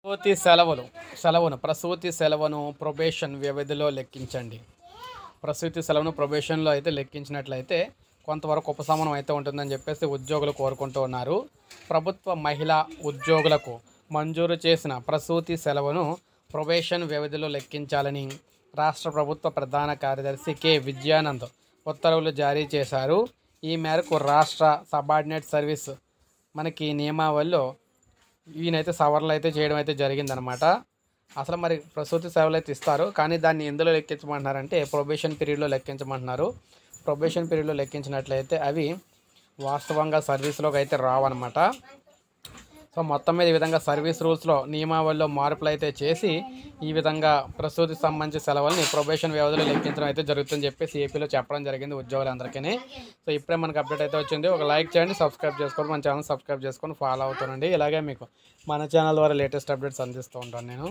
ప్రసూతి సెలవును ప్రొబేషన్ వ్యవధిలో లెక్కించండి. ప్రసూతి సెలవును ప్రొబేషన్లో అయితే లెక్కించినట్లయితే కొంతవరకు ఉపశమనం అయితే ఉంటుందని చెప్పేసి ఉద్యోగులు కోరుకుంటూ ఉన్నారు. ప్రభుత్వ మహిళా ఉద్యోగులకు మంజూరు చేసిన ప్రసూతి సెలవును ప్రొబేషన్ వ్యవధిలో లెక్కించాలని రాష్ట్ర ప్రభుత్వ ప్రధాన కార్యదర్శి కె విజయానంద్ ఉత్తర్వులు జారీ చేశారు. ఈ మేరకు రాష్ట్ర సబార్డినేట్ సర్వీస్ మనకి నియమావళిలో ఈయనైతే సవరణలు అయితే చేయడం అయితే జరిగిందనమాట. అసలు మరి ప్రసూతి సేవలు అయితే ఇస్తారు, కానీ దాన్ని ఎందులో లెక్కించమంటున్నారంటే ప్రొబేషన్ పీరియడ్లో లెక్కించమంటున్నారు. ప్రొబేషన్ పీరియడ్లో లెక్కించినట్లయితే అవి వాస్తవంగా సర్వీస్లోకి అయితే రావన్నమాట. సో మొత్తం మీద ఈ విధంగా సర్వీస్ రూల్స్లో నియమావళిలో మార్పులు అయితే చేసి ఈ విధంగా ప్రసూతికి సంబంధించిన సెలవుల్ని ప్రొబేషన్ వ్యవధిలో లెక్కించడం అయితే జరుగుతుందని చెప్పేసి ఏపీలో చెప్పడం జరిగింది ఉద్యోగులందరికీ. సో ఇప్పుడే మనకు అప్డేట్ అయితే వచ్చింది. ఒక లైక్ చేయండి, సబ్స్క్రైబ్ చేసుకోండి, మన ఛానల్ సబ్స్క్రైబ్ చేసుకొని ఫాలో అవుతానండి. ఇలాగే మీకు మన ఛానల్ ద్వారా లేటెస్ట్ అప్డేట్స్ అందిస్తూ ఉంటాను నేను.